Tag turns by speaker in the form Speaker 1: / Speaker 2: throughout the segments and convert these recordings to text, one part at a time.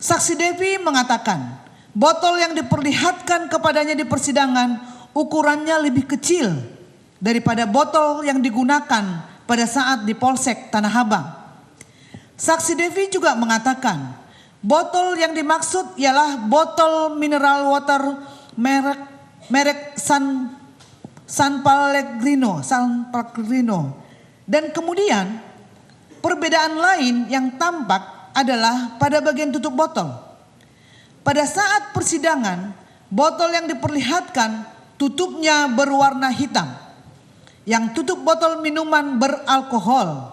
Speaker 1: Saksi Devi mengatakan botol yang diperlihatkan kepadanya di persidangan ukurannya lebih kecil daripada botol yang digunakan pada saat di Polsek Tanah Abang. Saksi Devi juga mengatakan botol yang dimaksud ialah botol mineral water merek San Pellegrino. Dan kemudian perbedaan lain yang tampak adalah pada bagian tutup botol. Pada saat persidangan, botol yang diperlihatkan tutupnya berwarna hitam, yang tutup botol minuman beralkohol.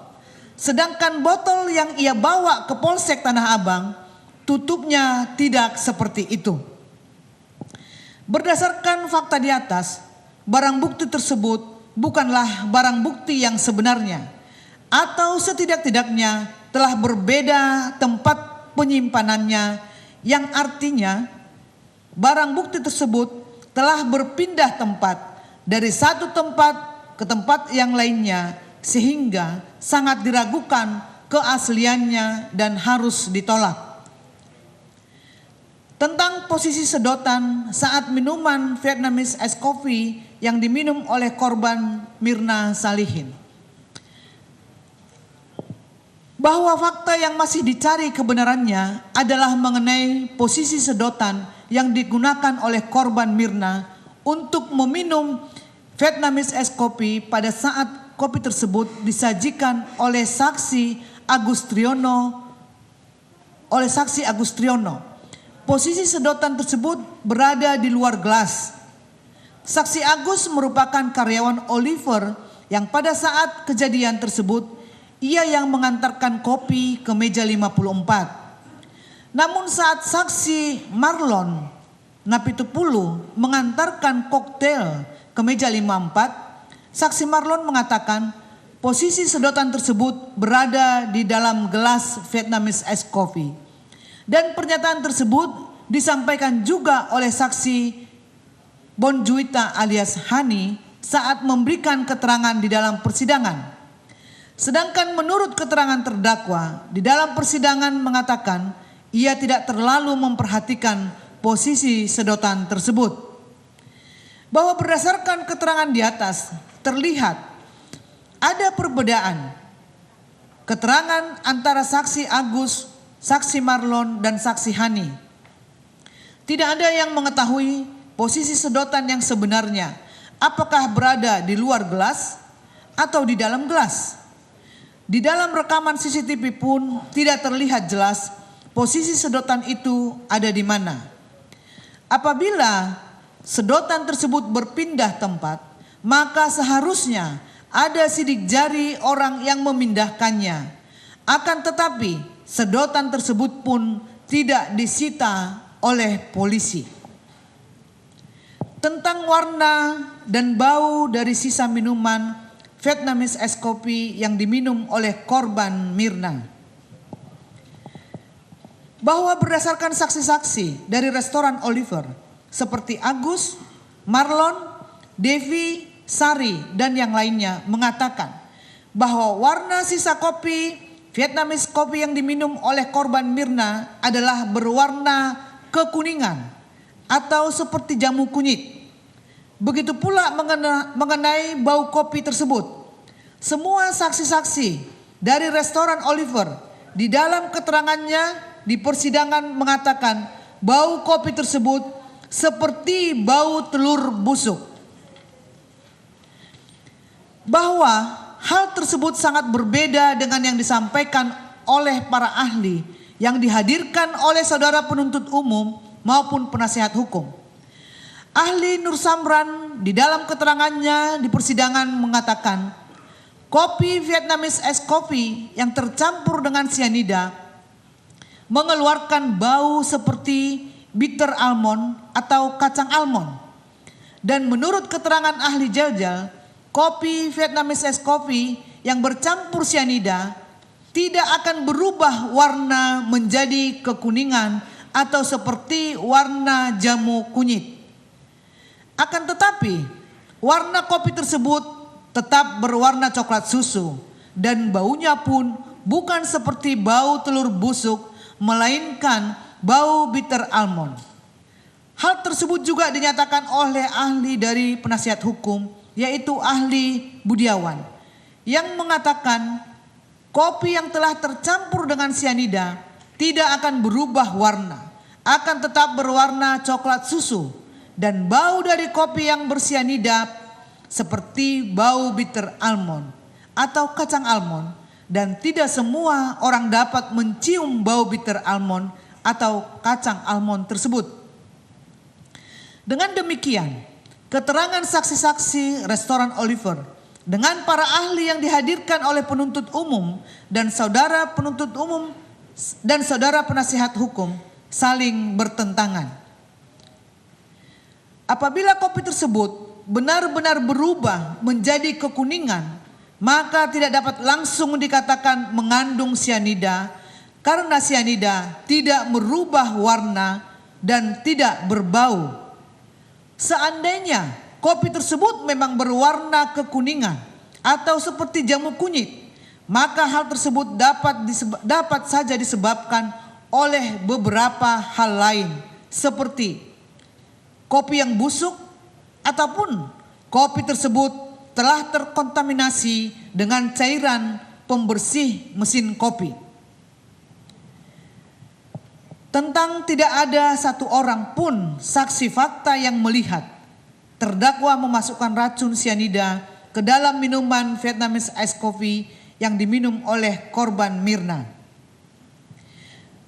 Speaker 1: Sedangkan botol yang ia bawa ke Polsek Tanah Abang, tutupnya tidak seperti itu. Berdasarkan fakta di atas, barang bukti tersebut bukanlah barang bukti yang sebenarnya, atau setidak-tidaknya telah berbeda tempat penyimpanannya, yang artinya barang bukti tersebut telah berpindah tempat dari satu tempat ke tempat yang lainnya, sehingga sangat diragukan keasliannya dan harus ditolak. Tentang posisi sedotan saat minuman Vietnamese Ice Coffee yang diminum oleh korban Mirna Salihin. Bahwa fakta yang masih dicari kebenarannya adalah mengenai posisi sedotan yang digunakan oleh korban Mirna untuk meminum Vietnamese Ice Coffee pada saat kopi tersebut disajikan oleh saksi Agustriono. Posisi sedotan tersebut berada di luar gelas. Saksi Agus merupakan karyawan Oliver yang pada saat kejadian tersebut ia yang mengantarkan kopi ke meja 54. Namun saat saksi Marlon Napitupulu mengantarkan koktail ke meja 54, saksi Marlon mengatakan posisi sedotan tersebut berada di dalam gelas Vietnamese Ice Coffee. Dan pernyataan tersebut disampaikan juga oleh saksi Bonjuita alias Hani saat memberikan keterangan di dalam persidangan. Sedangkan menurut keterangan terdakwa di dalam persidangan mengatakan ia tidak terlalu memperhatikan posisi sedotan tersebut. Bahwa berdasarkan keterangan di atas terlihat ada perbedaan keterangan antara saksi Agus, saksi Marlon, dan saksi Hani. Tidak ada yang mengetahui posisi sedotan yang sebenarnya, apakah berada di luar gelas atau di dalam gelas. Di dalam rekaman CCTV pun tidak terlihat jelas posisi sedotan itu ada di mana. Apabila sedotan tersebut berpindah tempat, maka seharusnya ada sidik jari orang yang memindahkannya. Akan tetapi sedotan tersebut pun tidak disita oleh polisi. Tentang warna dan bau dari sisa minuman Vietnamese Ice Coffee yang diminum oleh korban Mirna. Bahwa berdasarkan saksi-saksi dari restoran Oliver seperti Agus, Marlon, Devi, Sari, dan yang lainnya mengatakan bahwa warna sisa kopi Vietnamese Coffee yang diminum oleh korban Mirna adalah berwarna kekuningan atau seperti jamu kunyit. Begitu pula mengenai bau kopi tersebut. Semua saksi-saksi dari restoran Oliver di dalam keterangannya di persidangan mengatakan bau kopi tersebut seperti bau telur busuk. Bahwa hal tersebut sangat berbeda dengan yang disampaikan oleh para ahli yang dihadirkan oleh saudara penuntut umum maupun penasihat hukum. Ahli Nur Samran di dalam keterangannya di persidangan mengatakan kopi Vietnamese Ice Coffee yang tercampur dengan cyanida mengeluarkan bau seperti bitter almond atau kacang almond. Dan menurut keterangan ahli Jaljal, kopi Vietnamese Ice Coffee yang bercampur cyanida tidak akan berubah warna menjadi kekuningan atau seperti warna jamu kunyit. Akan tetapi warna kopi tersebut tetap berwarna coklat susu dan baunya pun bukan seperti bau telur busuk, melainkan bau bitter almond. Hal tersebut juga dinyatakan oleh ahli dari penasihat hukum, yaitu ahli Budiawan, yang mengatakan kopi yang telah tercampur dengan sianida tidak akan berubah warna, akan tetap berwarna coklat susu, dan bau dari kopi yang bersianida seperti bau bitter almond atau kacang almond, dan tidak semua orang dapat mencium bau bitter almond atau kacang almond tersebut. Dengan demikian, keterangan saksi-saksi restoran Oliver dengan para ahli yang dihadirkan oleh penuntut umum dan saudara penuntut umum dan saudara penasihat hukum saling bertentangan. Apabila kopi tersebut benar-benar berubah menjadi kekuningan, maka tidak dapat langsung dikatakan mengandung sianida, karena sianida tidak merubah warna dan tidak berbau. Seandainya kopi tersebut memang berwarna kekuningan atau seperti jamu kunyit, maka hal tersebut dapat saja disebabkan oleh beberapa hal lain, seperti kopi yang busuk ataupun kopi tersebut telah terkontaminasi dengan cairan pembersih mesin kopi. Tentang tidak ada satu orang pun saksi fakta yang melihat terdakwa memasukkan racun sianida ke dalam minuman Vietnamese Ice Coffee yang diminum oleh korban Mirna.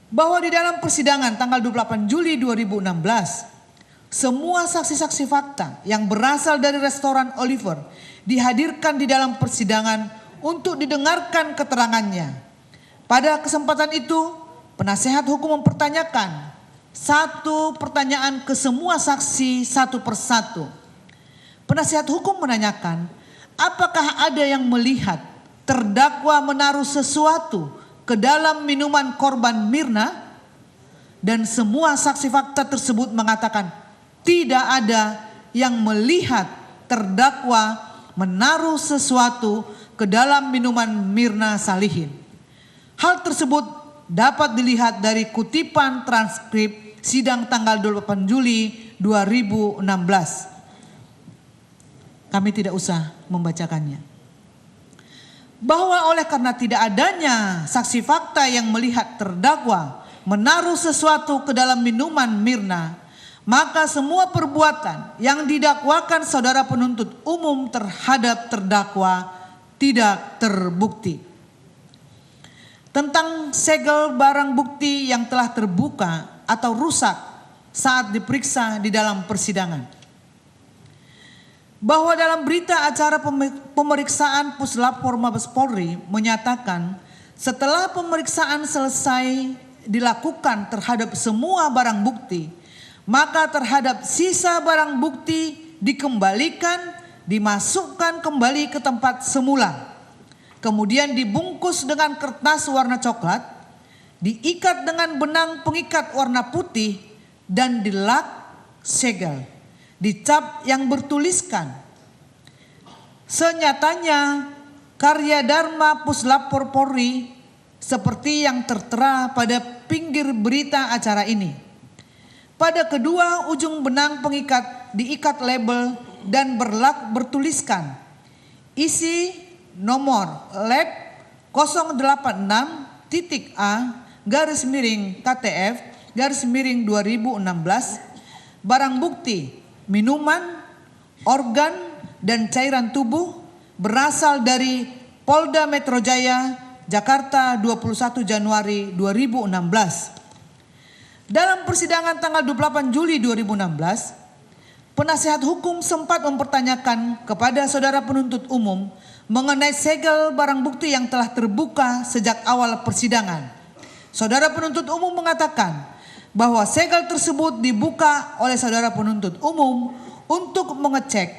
Speaker 1: Bahwa di dalam persidangan tanggal 28 Juli 2016, semua saksi-saksi fakta yang berasal dari restoran Oliver dihadirkan di dalam persidangan untuk didengarkan keterangannya. Pada kesempatan itu, penasehat hukum mempertanyakan satu pertanyaan ke semua saksi satu persatu. Penasehat hukum menanyakan, apakah ada yang melihat terdakwa menaruh sesuatu ke dalam minuman korban Mirna? Dan semua saksi fakta tersebut mengatakan tidak ada yang melihat terdakwa menaruh sesuatu ke dalam minuman Mirna Salihin. Hal tersebut dapat dilihat dari kutipan transkrip sidang tanggal 28 Juli 2016. Kami tidak usah membacakannya. Bahwa oleh karena tidak adanya saksi fakta yang melihat terdakwa menaruh sesuatu ke dalam minuman Mirna, maka semua perbuatan yang didakwakan saudara penuntut umum terhadap terdakwa tidak terbukti. Tentang segel barang bukti yang telah terbuka atau rusak saat diperiksa di dalam persidangan. Bahwa dalam berita acara pemeriksaan Puslapor Mabes Polri menyatakan setelah pemeriksaan selesai dilakukan terhadap semua barang bukti, maka terhadap sisa barang bukti dikembalikan, dimasukkan kembali ke tempat semula. Kemudian dibungkus dengan kertas warna coklat, diikat dengan benang pengikat warna putih, dan dilak segel, dicap yang bertuliskan, senyatanya karya Dharma Puslapor Polri, seperti yang tertera pada pinggir berita acara ini. Pada kedua ujung benang pengikat diikat label dan bertuliskan isi nomor lab 086.A-KTF-2016, barang bukti minuman, organ, dan cairan tubuh berasal dari Polda Metro Jaya, Jakarta 21 Januari 2016. Dalam persidangan tanggal 28 Juli 2016, penasehat hukum sempat mempertanyakan kepada saudara penuntut umum mengenai segel barang bukti yang telah terbuka sejak awal persidangan. Saudara penuntut umum mengatakan bahwa segel tersebut dibuka oleh saudara penuntut umum untuk mengecek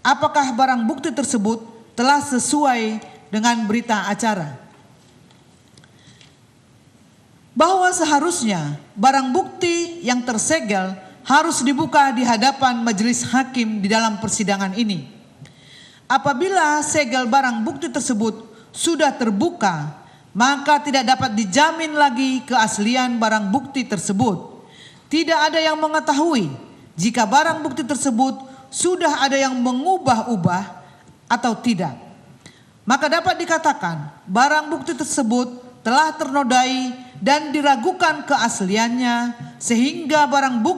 Speaker 1: apakah barang bukti tersebut telah sesuai dengan berita acara. Bahwa seharusnya barang bukti yang tersegel harus dibuka di hadapan majelis hakim di dalam persidangan ini. Apabila segel barang bukti tersebut sudah terbuka, maka tidak dapat dijamin lagi keaslian barang bukti tersebut. Tidak ada yang mengetahui jika barang bukti tersebut sudah ada yang mengubah-ubah atau tidak. Maka dapat dikatakan barang bukti tersebut telah ternodai dan diragukan keasliannya, sehingga barang bukti